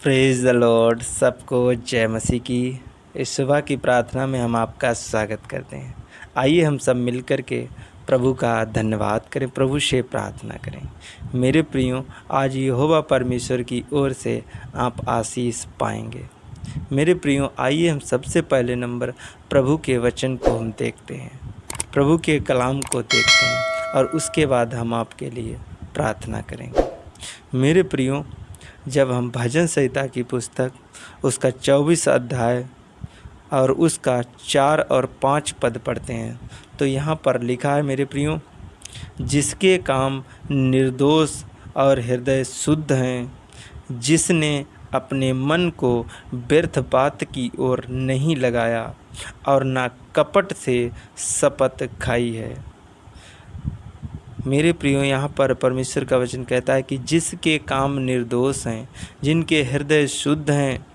Praise the Lord. सबको जय मसीह की इस सुबह की प्रार्थना में हम आपका स्वागत करते हैं। आइए हम सब मिलकर के प्रभु का धन्यवाद करें, प्रभु से प्रार्थना करें। मेरे प्रियो, आज यहोवा परमेश्वर की ओर से आप आशीष पाएंगे। मेरे प्रियो, आइए हम सबसे पहले नंबर प्रभु के वचन को हम देखते हैं, प्रभु के कलाम को देखते हैं और उसके बाद हम आपके लिए प्रार्थना करेंगे। मेरे प्रियो, जब हम भजन संहिता की पुस्तक उसका 24 अध्याय और उसका 4 और 5 पद पढ़ते हैं तो यहाँ पर लिखा है, मेरे प्रियो, जिसके काम निर्दोष और हृदय शुद्ध हैं, जिसने अपने मन को व्यर्थ बात की ओर नहीं लगाया और ना कपट से शपथ खाई है। मेरे प्रियो, यहाँ पर परमेश्वर का वचन कहता है कि जिसके काम निर्दोष हैं, जिनके हृदय शुद्ध हैं,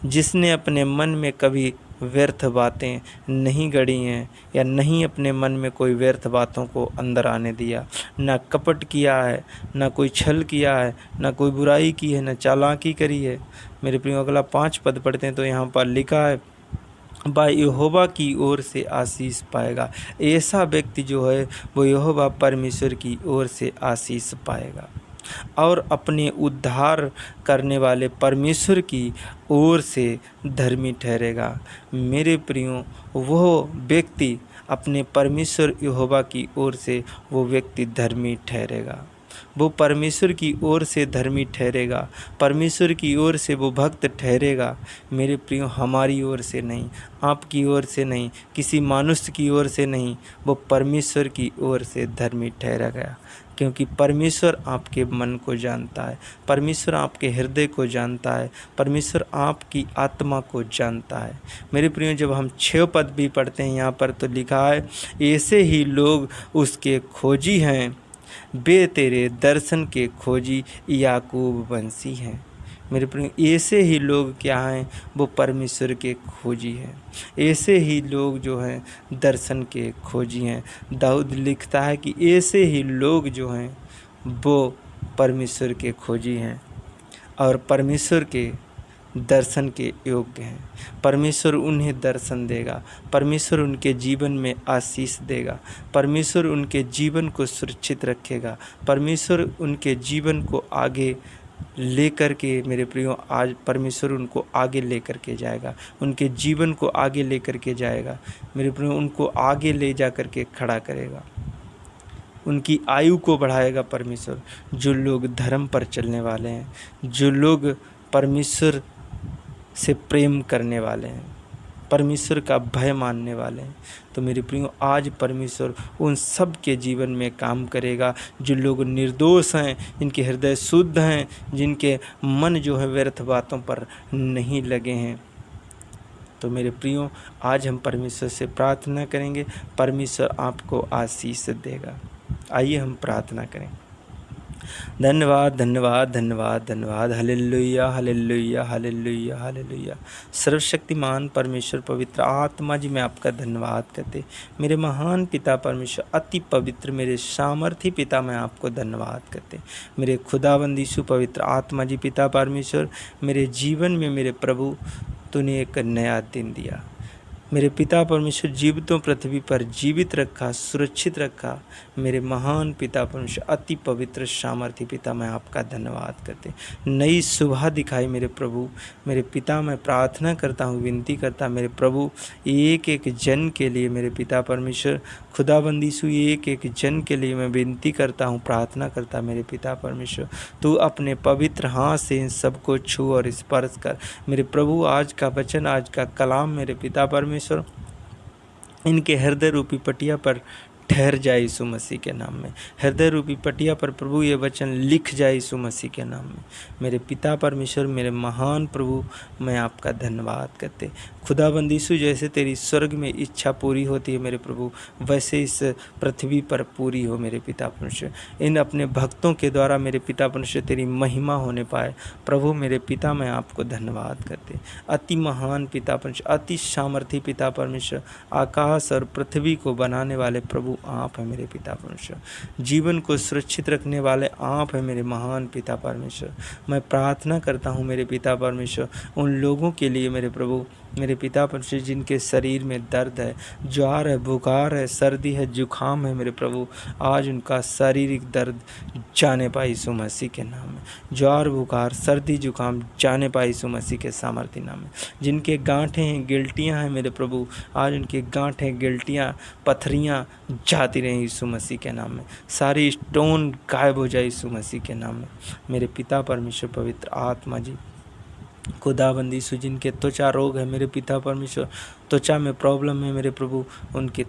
जिसने अपने मन में कभी व्यर्थ बातें नहीं गढ़ी हैं या नहीं अपने मन में कोई व्यर्थ बातों को अंदर आने दिया, ना कपट किया है, ना कोई छल किया है, ना कोई बुराई की है, ना चालाकी करी है। मेरे प्रियो, अगला 5 पद पढ़ते हैं तो यहाँ पर लिखा है, बाय यहोवा की ओर से आशीष पाएगा। ऐसा व्यक्ति जो है वो यहोवा परमेश्वर की ओर से आशीष पाएगा और अपने उद्धार करने वाले परमेश्वर की ओर से धर्मी ठहरेगा। मेरे प्रियो, वो व्यक्ति अपने परमेश्वर यहोवा की ओर से वो व्यक्ति धर्मी ठहरेगा, वो परमेश्वर की ओर से धर्मी ठहरेगा, परमेश्वर की ओर से वो भक्त ठहरेगा। मेरे प्रियो, हमारी ओर से नहीं, आपकी ओर से नहीं, किसी मनुष्य की ओर से नहीं, वो परमेश्वर की ओर से धर्मी ठहरा गया, क्योंकि परमेश्वर आपके मन को जानता है, परमेश्वर आपके हृदय को जानता है, परमेश्वर आपकी आत्मा को जानता है। मेरे प्रियो, जब हम 6 पद भी पढ़ते हैं यहाँ पर तो लिखा है, ऐसे ही लोग उसके खोजी हैं, बे तेरे दर्शन के खोजी याकूब वंशी हैं। मेरे प्रिय, ऐसे ही लोग क्या हैं, वो परमेश्वर के खोजी हैं, ऐसे ही लोग जो हैं दर्शन के खोजी हैं। दाऊद लिखता है कि ऐसे ही लोग जो हैं वो परमेश्वर के खोजी हैं और परमेश्वर के दर्शन के योग्य हैं। परमेश्वर उन्हें दर्शन देगा, परमेश्वर उनके जीवन में आशीष देगा, परमेश्वर उनके जीवन को सुरक्षित रखेगा, परमेश्वर उनके जीवन को आगे लेकर के, मेरे प्रियो, आज परमेश्वर उनको आगे लेकर के जाएगा, उनके जीवन को आगे लेकर के जाएगा। मेरे प्रियो, उनको आगे ले जा कर के खड़ा करेगा, उनकी आयु को बढ़ाएगा परमेश्वर। जो लोग धर्म पर चलने वाले हैं, जो लोग परमेश्वर से प्रेम करने वाले हैं, परमेश्वर का भय मानने वाले हैं, तो मेरे प्रियो, आज परमेश्वर उन सब के जीवन में काम करेगा। जो लोग निर्दोष हैं, जिनके हृदय शुद्ध हैं, जिनके मन जो है व्यर्थ बातों पर नहीं लगे हैं, तो मेरे प्रियो, आज हम परमेश्वर से प्रार्थना करेंगे, परमेश्वर आपको आशीष देगा। आइए हम प्रार्थना करें। धन्यवाद, धन्यवाद, धन्यवाद, धन्यवाद। Hallelujah, hallelujah, hallelujah, hallelujah. सर्वशक्तिमान परमेश्वर, पवित्र आत्मा जी, मैं आपका धन्यवाद करते। मेरे महान पिता परमेश्वर, अति पवित्र मेरे सामर्थी पिता, मैं आपको धन्यवाद करते। मेरे खुदावंद यीशु पवित्र आत्मा जी, पिता परमेश्वर, मेरे जीवन में मेरे प्रभु तूने एक नया दिन दिया। मेरे पिता परमेश्वर, जीवितों पृथ्वी पर जीवित रखा, सुरक्षित रखा। मेरे महान पिता परमेश्वर, अति पवित्र सामर्थी पिता, मैं आपका धन्यवाद करते। नई सुबह दिखाई मेरे प्रभु, मेरे पिता, मैं प्रार्थना करता हूँ, विनती करता मेरे प्रभु, एक एक जन के लिए, मेरे पिता परमेश्वर, खुदाबंद यीशु, एक एक जन के लिए मैं विनती करता हूँ, प्रार्थना करता मेरे पिता परमेश्वर, तू अपने पवित्र हाथ से इन सबको छू और स्पर्श कर। मेरे प्रभु, आज का वचन, आज का कलाम मेरे पिता परमेश्वर इनके हृदय रूपी पटिया पर ठहर जाए यीशु मसीह के नाम में। हृदय रूपी पटिया पर प्रभु ये वचन लिख जाए यीशु मसीह के नाम में। मेरे पिता परमेश्वर, मेरे महान प्रभु, मैं आपका धन्यवाद करते। खुदाबंद यीशु, जैसे तेरी स्वर्ग में इच्छा पूरी होती है मेरे प्रभु, वैसे इस पृथ्वी पर पूरी हो मेरे पिता परमेश्वर। इन अपने भक्तों के द्वारा मेरे पिता परमेश्वर तेरी महिमा होने पाए प्रभु। मेरे पिता, मैं आपको धन्यवाद करते। अति महान पिता परमेश्वर, अति सामर्थी पिता परमेश्वर, आकाश और पृथ्वी को बनाने वाले प्रभु, आप हैं मेरे पिता परमेश्वर। जीवन को सुरक्षित रखने वाले आप हैं मेरे महान पिता परमेश्वर। मैं प्रार्थना करता हूँ मेरे पिता परमेश्वर उन लोगों के लिए मेरे प्रभु, मेरे पिता परमेश्वर जिनके शरीर में दर्द है, ज्वार है, बुखार है, सर्दी है, जुखाम है मेरे प्रभु, आज उनका शारीरिक दर्द जाने पाए यीशु मसीह के नाम में। ज्वार, बुखार, सर्दी, जुखाम जाने पाए यीशु मसीह के सामर्थ्य नाम में। जिनके गांठें हैं, गिल्टियाँ हैं मेरे प्रभु, आज उनके गांठें, गिल्टियाँ, पथरियाँ जाती रहें यीशु मसीह के नाम में। सारी स्टोन गायब हो जाए यीशु मसीह के नाम में। मेरे पिता परमेश्वर पवित्र आत्मा जी, खुदाबंदी यीशु जिनके त्वचा रोग है मेरे पिता परमेश्वर, त्वचा में प्रॉब्लम है मेरे प्रभु, उनकी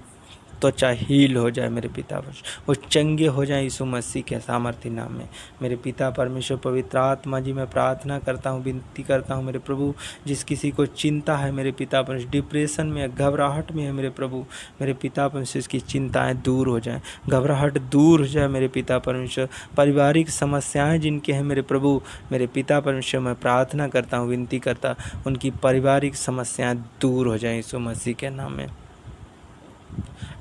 त्वचा हील हो जाए मेरे पिता परमेश्वर, वो चंगे हो जाए यीशु मसीह के सामर्थ्य नाम में। मेरे पिता परमेश्वर पवित्र आत्मा जी, मैं प्रार्थना करता हूँ, विनती करता हूँ मेरे प्रभु, जिस किसी को चिंता है मेरे पिता परमेश्वर, डिप्रेशन में, घबराहट में है मेरे प्रभु, मेरे पिता परमेश्वर इसकी चिंताएँ दूर हो जाएँ, घबराहट दूर हो जाए मेरे पिता परमेश्वर। पारिवारिक समस्याएँ जिनके हैं मेरे प्रभु, मेरे पिता परमेश्वर मैं प्रार्थना करता हूँ, विनती करता, उनकी पारिवारिक समस्याएँ दूर हो जाएँ यीशु मसीह के नाम में।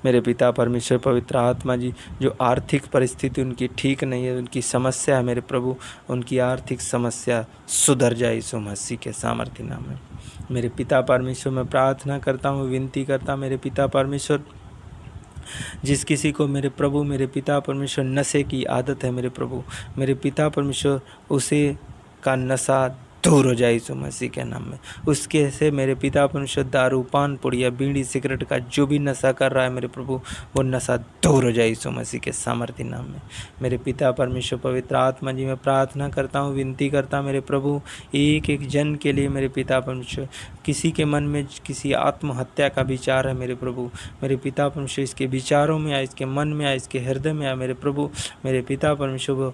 मेरे पिता परमेश्वर पवित्र आत्मा जी, जो आर्थिक परिस्थिति उनकी ठीक नहीं है, उनकी समस्या है मेरे प्रभु, उनकी आर्थिक समस्या सुधर जाए यीशु मसीह के सामर्थ्य नाम में। मेरे पिता परमेश्वर मैं प्रार्थना करता हूँ, विनती करता, मेरे पिता परमेश्वर जिस किसी को मेरे प्रभु, मेरे पिता परमेश्वर नशे की आदत है मेरे प्रभु, मेरे पिता परमेश्वर उसे का नशा दूर हो जाए यीशु मसीह के नाम में। उसके से मेरे पिता परमेश्वर दारू, पान, पुड़िया, बीड़ी, सिगरेट का जो भी नशा कर रहा है मेरे प्रभु, वो नशा दूर हो जाए यीशु मसीह के सामर्थ्य नाम में। मेरे पिता परमेश्वर पवित्र आत्मा जी, मैं प्रार्थना करता हूँ, विनती करता मेरे प्रभु, एक एक जन के लिए मेरे पिता परमेश्वर, किसी के मन में किसी आत्महत्या का विचार है मेरे प्रभु, मेरे पिता परमेश्वर इसके विचारों में आए, इसके मन में आए, इसके हृदय में आए मेरे प्रभु, मेरे पिता परमेश्वर,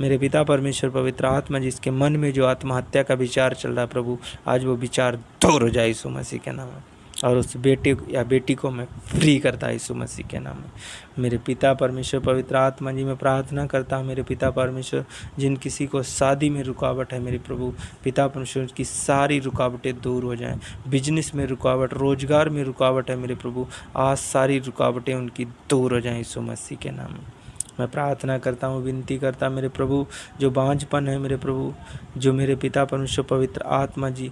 मेरे पिता परमेश्वर पवित्र आत्मा जिसके मन में जो आत्महत्या का विचार चल रहा है प्रभु, आज वो विचार दूर हो जाए यीशु मसीह के नाम में, और उस बेटे या बेटी को मैं फ्री करता यीशु मसीह के नाम में। मेरे पिता परमेश्वर पवित्र आत्मा जी, मैं प्रार्थना करता हूँ मेरे पिता परमेश्वर, जिन किसी को शादी में रुकावट है मेरे प्रभु, पिता परमेश्वर की सारी रुकावटें दूर हो जाएं। बिजनेस में रुकावट, रोजगार में रुकावट है मेरे प्रभु, आज सारी रुकावटें उनकी दूर हो जाएं यीशु मसीह के नाम में। मैं प्रार्थना करता हूँ, विनती करता मेरे प्रभु, जो बांझपन है मेरे प्रभु, जो मेरे पिता परमेश्वर पवित्र आत्मा जी,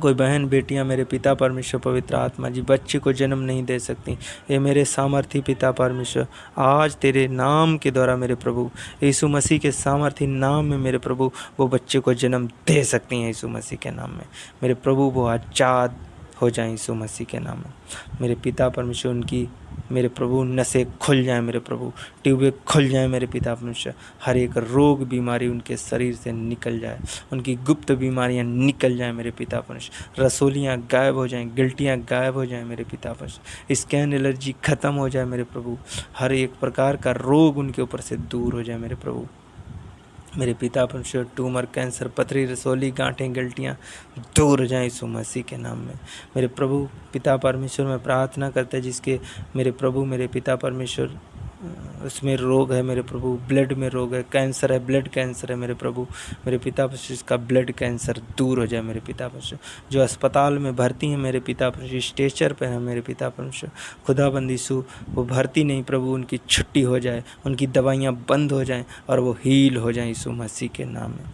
कोई बहन बेटियां मेरे पिता परमेश्वर पवित्र आत्मा जी बच्चे को जन्म नहीं दे सकती, ये मेरे सामर्थी पिता परमेश्वर, आज तेरे नाम के द्वारा मेरे प्रभु, यीशु मसीह के सामर्थी नाम में मेरे प्रभु, वो बच्चे को जन्म दे सकती हैं यीशु मसीह के नाम में। मेरे प्रभु वो आज़ाद हो जाएं यीशु मसीह के नाम में। मेरे पिता परमेश्वर उनकी मेरे प्रभु नसें खुल जाएं मेरे प्रभु, ट्यूबें खुल जाएं मेरे पिता परमेश्वर, हर एक रोग बीमारी उनके शरीर से निकल जाए, उनकी गुप्त बीमारियां निकल जाएं मेरे पिता परमेश्वर, रसोलियां गायब हो जाएं, गिल्टियां गायब हो जाएं मेरे पिता परमेश्वर, स्कैन एलर्जी खत्म हो जाए मेरे प्रभु, हर एक प्रकार का रोग उनके ऊपर से दूर हो जाए मेरे प्रभु। मेरे पिता परमेश्वर ट्यूमर, कैंसर, पथरी, रसोली, गांठें, गिल्टियाँ दूर हो जाएं यीशु मसीह के नाम में। मेरे प्रभु पिता परमेश्वर मैं प्रार्थना करते हैं, जिसके मेरे प्रभु मेरे पिता परमेश्वर उसमें रोग है मेरे प्रभु, ब्लड में रोग है, कैंसर है, ब्लड कैंसर है मेरे प्रभु, मेरे पिता परमेश्वर इसका ब्लड कैंसर दूर हो जाए मेरे पिता परमेश्वर। जो अस्पताल में भर्ती हैं मेरे पिता परमेश्वर, स्ट्रेचर पर है मेरे पिता परमेश्वर, खुदाबंद यीशु वो भर्ती नहीं प्रभु, उनकी छुट्टी हो जाए, उनकी दवाइयाँ बंद हो जाएँ और वो हील हो जाएँ यीशु मसीह के नाम में।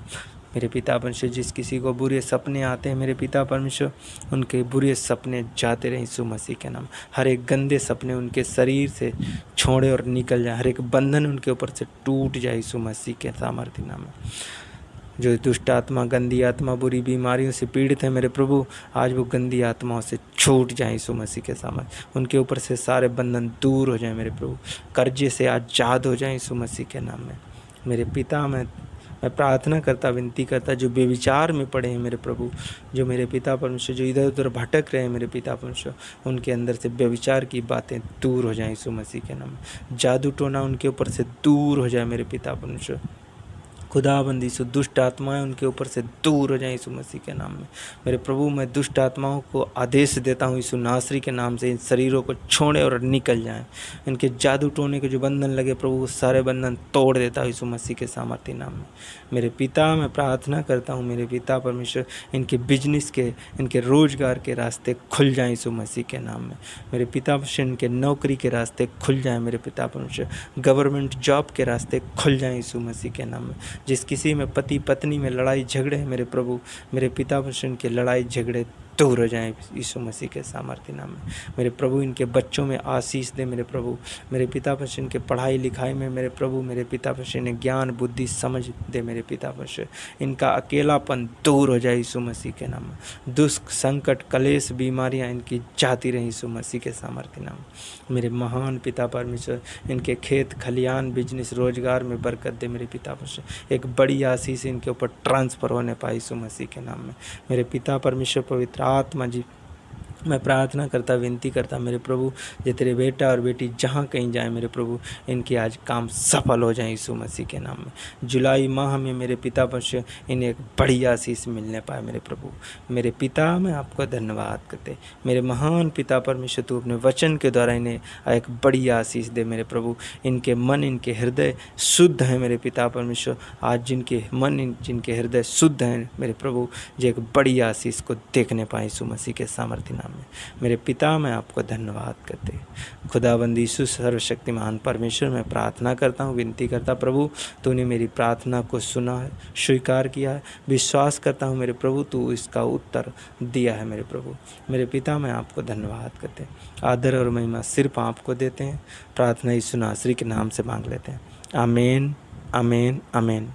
मेरे पिता परमेश्वर जिस किसी को बुरे सपने आते हैं मेरे पिता परमेश्वर, उनके बुरे सपने जाते रहे यीशु मसीह के नाम, हर एक गंदे सपने उनके शरीर से छोड़े और निकल जाए, हर एक बंधन उनके ऊपर से टूट जाए यीशु मसीह के सामर्थ्य नाम में। जो दुष्ट आत्मा, गंदी आत्मा, बुरी बीमारियों से पीड़ित है मेरे प्रभु, आज वो गंदी आत्माओं से छूट जाए यीशु मसीह के सामर्थ्य, उनके ऊपर से सारे बंधन दूर हो जाए मेरे प्रभु, कर्जे से आज़ाद हो जाए यीशु मसीह के नाम में। मेरे पिता मैं प्रार्थना करता, विनती करता, जो बेविचार में पड़े हैं मेरे प्रभु, जो मेरे पिता परमेश्वर जो इधर उधर भटक रहे हैं मेरे पिता परमेश्वर, उनके अंदर से बेविचार की बातें दूर हो जाएं यीशु मसीह के नाम में। जादू टोना उनके ऊपर से दूर हो जाए मेरे पिता परमेश्वर, खुदाबंद यीशु दुष्ट आत्माएं उनके ऊपर से दूर हो जाएं यीशु मसीह के नाम में। मेरे प्रभु मैं दुष्ट आत्माओं को आदेश देता हूं यीशु नासरी के नाम से, इन शरीरों को छोड़े और निकल जाएं। इनके जादू टोने के जो बंधन लगे प्रभु वो सारे बंधन तोड़ देता हूं यीशु मसीह के सामर्थ्य नाम में। मेरे पिता मैं प्रार्थना करता हूँ मेरे पिता परमेश्वर, इनके बिजनेस के, इनके रोजगार के रास्ते खुल जाएं यीशु मसीह के नाम में। मेरे पिता परमेश्वर इनके नौकरी के रास्ते खुल जाएं मेरे पिता परमेश्वर, गवर्नमेंट जॉब के रास्ते खुल जाएं यीशु मसीह के नाम में। जिस किसी में पति पत्नी में लड़ाई झगड़े हैं मेरे प्रभु, मेरे पिता परमेश्वर के लड़ाई झगड़े दूर हो जाएं यीशु मसीह के सामर्थ्य नाम में। मेरे प्रभु इनके बच्चों में आशीष दे मेरे प्रभु, मेरे पिता परमेश्वर इनके पढ़ाई लिखाई में मेरे प्रभु, मेरे पिता परमेश्वर इन्हें ज्ञान बुद्धि समझ दे मेरे पिता परमेश्वर। इनका अकेलापन दूर हो जाए यीशु मसीह के नाम में। दुख संकट कलेश बीमारियां इनकी जाती रहीं यीशु मसीह के सामर्थ्य नाम में। मेरे महान पिता परमेश्वर इनके खेत खलियान बिजनेस रोजगार में बरकत दे मेरे पिता परमेश्वर। एक बड़ी आशीष इनके ऊपर ट्रांसफर होने पाए यीशु मसीह के नाम में। मेरे पिता परमेश्वर पवित्र आत्मा जी मैं प्रार्थना करता विनती करता मेरे प्रभु, जे तेरे बेटा और बेटी जहाँ कहीं जाए मेरे प्रभु, इनके आज काम सफल हो जाए यीशु मसीह के नाम में। जुलाई माह में मेरे पिता परमेश्वर इन्हें एक बड़ी आशीष मिलने पाए मेरे प्रभु। मेरे पिता मैं आपको धन्यवाद करते, मेरे महान पिता परमेश्वर तू अपने वचन के द्वारा इन्हें एक बड़ी आशीष दे मेरे प्रभु। इनके मन इनके हृदय शुद्ध हैं मेरे पिता परमेश्वर, आज जिनके मन जिनके हृदय शुद्ध हैं मेरे प्रभु, जो एक बड़ी आशीष को देखने पाए यीशु मसीह के सामर्थ्य नाम में। मेरे पिता मैं आपको धन्यवाद करते। खुदाबंद यीशु सर्वशक्तिमान परमेश्वर मैं प्रार्थना करता हूँ विनती करता प्रभु, तूने मेरी प्रार्थना को सुना है स्वीकार किया है, विश्वास करता हूँ मेरे प्रभु तू इसका उत्तर दिया है मेरे प्रभु। मेरे पिता मैं आपको धन्यवाद करते, आदर और महिमा सिर्फ आपको देते हैं। प्रार्थना यीशु नासरी के नाम से मांग लेते हैं, आमीन आमीन आमीन।